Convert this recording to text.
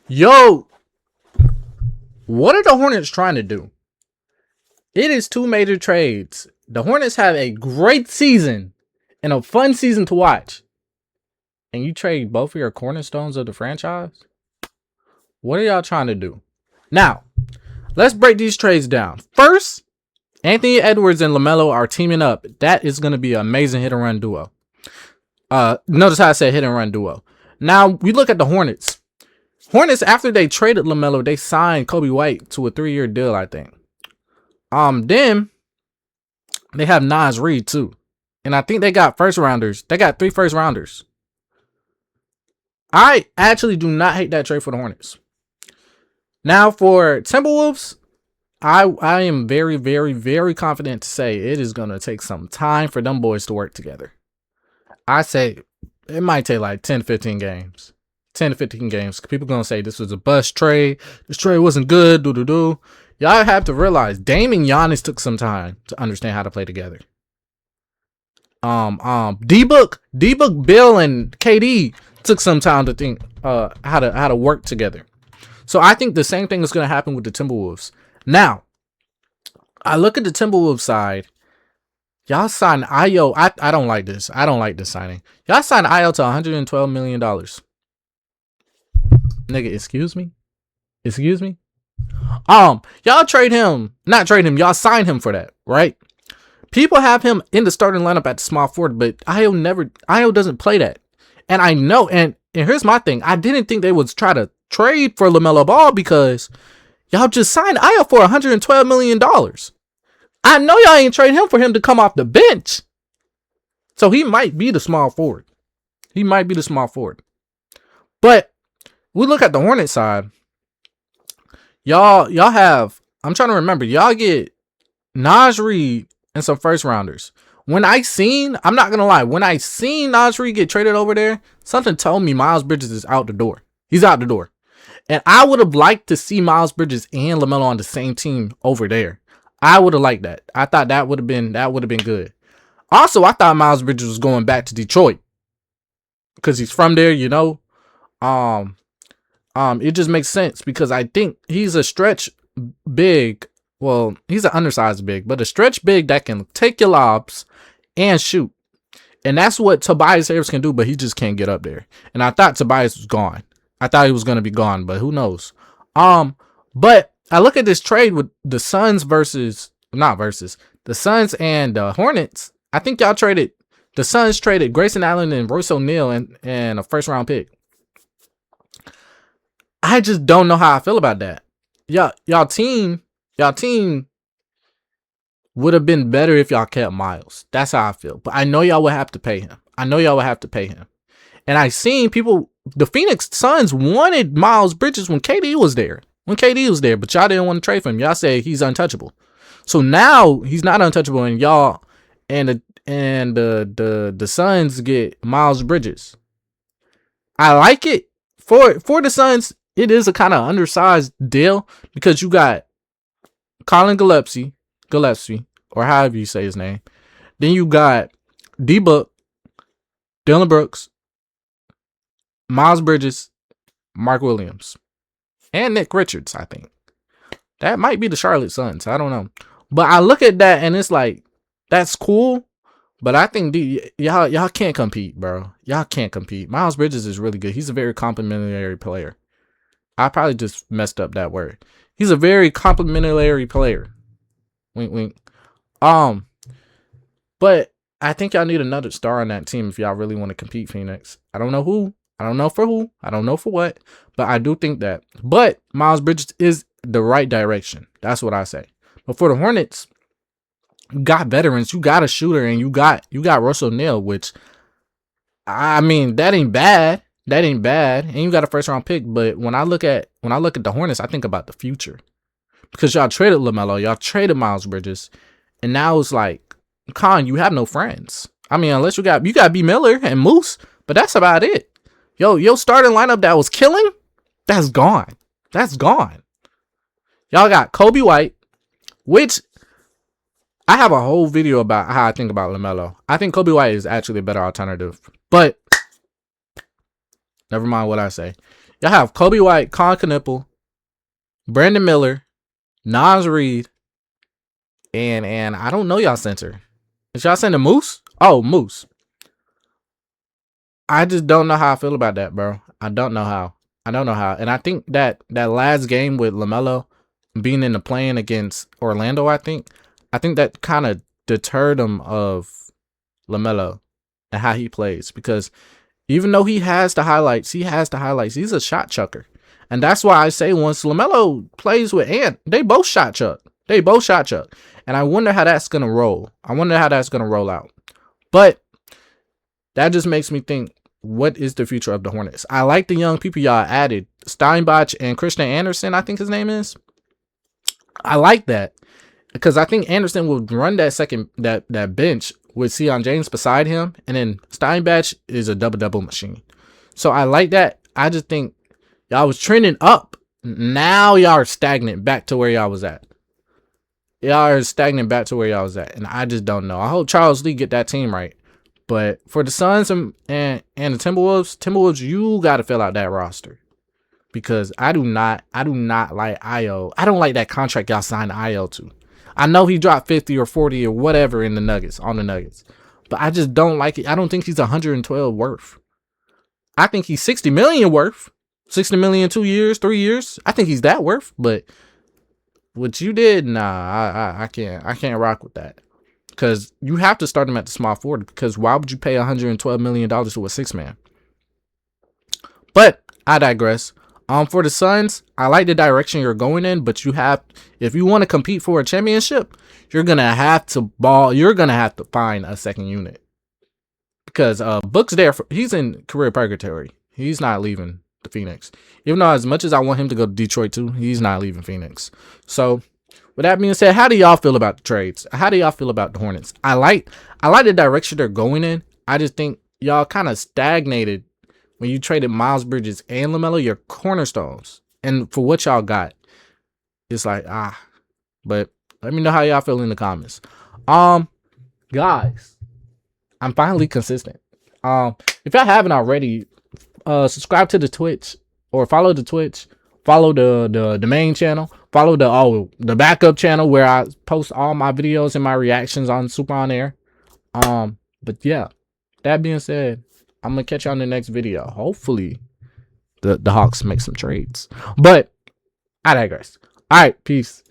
Yo, what are the Hornets trying to do? It is two major trades. The Hornets have a great season and a fun season to watch. And you trade both of your cornerstones of the franchise? What are y'all trying to do? Now, let's break these trades down. First, Anthony Edwards and Lamelo are teaming up. That is going to be an amazing hit and run duo. Notice how I said hit and run duo. Now, we look at the Hornets. Hornets, after they traded Lamelo, they signed Kobe White to a 3-year deal, I think. Then they have Naz Reid too. And I think they got first rounders. They got 3 first rounders. I actually do not hate that trade for the Hornets. Now for Timberwolves, I am very, very, very confident to say it is going to take some time for them boys to work together. I say it might take like 10 to 15 games. 10 to 15 games. People going to say this was a bust trade. This trade wasn't good. Y'all have to realize Dame and Giannis took some time to understand how to play together. D-Book, Bill, and KD took some time to think how to work together. So I think the same thing is going to happen with the Timberwolves. Now, I look at the Timberwolves side. Y'all signed Io. I don't like this. I don't like this signing. Y'all signed Io to $112 million. Nigga, excuse me? Y'all trade him. Not trade him. Y'all signed him for that, right? People have him in the starting lineup at the small forward, but Io doesn't play that. And I know, and here's my thing. I didn't think they would try to trade for LaMelo Ball because y'all just signed Io for $112 million. I know y'all ain't trade him for him to come off the bench. So he might be the small forward. But we look at the Hornet side. Y'all have, I'm trying to remember, y'all get Naz Reid and some first rounders. I'm not going to lie, when I seen Naz Reid get traded over there, something told me Miles Bridges is out the door. He's out the door. And I would have liked to see Miles Bridges and LaMelo on the same team over there. I would have liked that. I thought that would have been good. Also, I thought Miles Bridges was going back to Detroit because he's from there, you know. It just makes sense because I think he's a stretch big. Well, he's an undersized big, but a stretch big that can take your lobs and shoot. And that's what Tobias Harris can do, but he just can't get up there. And I thought Tobias was gone. I thought he was going to be gone, but who knows? But I look at this trade with the Suns the Suns and the Hornets. I think the Suns traded Grayson Allen and Royce O'Neal and a first round pick. I just don't know how I feel about that. Y'all team would have been better if y'all kept Miles. That's how I feel. But I know y'all would have to pay him. And I seen people, the Phoenix Suns wanted Miles Bridges when KD was there. But y'all didn't want to trade for him. Y'all say he's untouchable. So now he's not untouchable, and y'all and the Suns get Miles Bridges. I like it for the Suns. It is a kind of undersized deal because you got Colin Gillespie, or however you say his name. Then you got D-Book, Dylan Brooks, Miles Bridges, Mark Williams, and Nick Richards, I think. That might be the Charlotte Suns. I don't know. But I look at that and it's like, that's cool. But I think y'all can't compete, bro. Y'all can't compete. Miles Bridges is really good. He's a very complimentary player. I probably just messed up that word. He's a very complimentary player. Wink, wink. But I think y'all need another star on that team if y'all really want to compete, Phoenix. I don't know who. I don't know for who. I don't know for what. But I do think that. But Miles Bridges is the right direction. That's what I say. But for the Hornets, you got veterans. You got a shooter, and you got Russell O'Neal, which, I mean, that ain't bad. And you got a first round pick. But when I look at the Hornets, I think about the future. Because y'all traded LaMelo, y'all traded Miles Bridges, and now it's like, Con, you have no friends. I mean, unless you got B. Miller and Moose, but that's about it. Yo starting lineup that was killing, that's gone. Y'all got Kobe White, which I have a whole video about how I think about LaMelo. I think Kobe White is actually a better alternative, but never mind what I say. Y'all have Kobe White, Con Knipple, Brandon Miller, Nas Reed, and I don't know y'all center. Is y'all center Moose? Oh, Moose. I just don't know how I feel about that, bro. I don't know how. I don't know how. And I think that last game with Lamelo being in the play-in against Orlando, I think that kind of deterred him of Lamelo and how he plays, because even though he has the highlights, he's a shot chucker. And that's why I say once Lamelo plays with Ant, they both shot chuck. And I wonder how that's going to roll. Out. But that just makes me think, what is the future of the Hornets? I like the young people y'all added. Steinbach and Christian Anderson, I think his name is. I like that, because I think Anderson will run that bench with Sion James beside him, and then Steinbach is a double machine. So I like that. I just think y'all was trending up. Now y'all are stagnant back to where y'all was at. And I just don't know. I hope Charles Lee get that team right. But for the Suns and the Timberwolves, you got to fill out that roster, because I do not like Io. I don't like that contract y'all signed Io to. I know he dropped 50 or 40 or whatever on the Nuggets, but I just don't like it. I don't think he's 112 worth. I think he's 60 million worth. 60 million 2 years, 3 years. I think he's that worth. But what you did, nah, I can't rock with that. Because you have to start him at the small forward. Because why would you pay $112 million to a 6-man? But I digress. For the Suns, I like the direction you're going in, but if you want to compete for a championship, you're gonna have to find a second unit, because Book's there. He's in career purgatory. He's not leaving the Phoenix. Even though as much as I want him to go to Detroit too, he's not leaving Phoenix. So with that being said, how do y'all feel about the trades? How do y'all feel about the Hornets? I like the direction they're going in. I just think y'all kind of stagnated when you traded Miles Bridges and LaMelo, your cornerstones. And for what y'all got, it's like, but let me know how y'all feel in the comments. Guys, I'm finally consistent. If y'all haven't already, subscribe to the Twitch, or follow the Twitch, follow the main channel, follow the backup channel where I post all my videos and my reactions on Super On Air. But yeah, that being said, I'm gonna catch you on the next video. Hopefully the Hawks make some trades. But I digress. All right, peace.